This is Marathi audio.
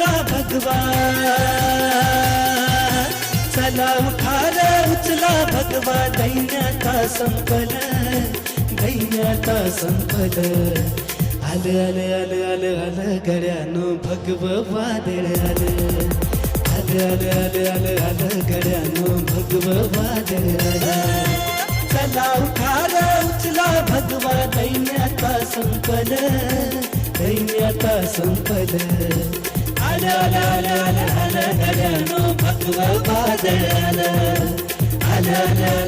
उचला भगवा, चला उठार उचला भगवा, दैन्याता संपल, दैन्याता संपल. आलं आलं आलं आलं आलं गड्यानो भगव वादळ आलं, आलं आलं आलं आलं आलं गड्यानो भगव वादळ आलं. चला उठार उचला भगवा, दैन्याता संपल, दैन्याता संपल. आलं आलं आलं आलं आलं गड्यानो भगव वादळ आलं, आलं आलं.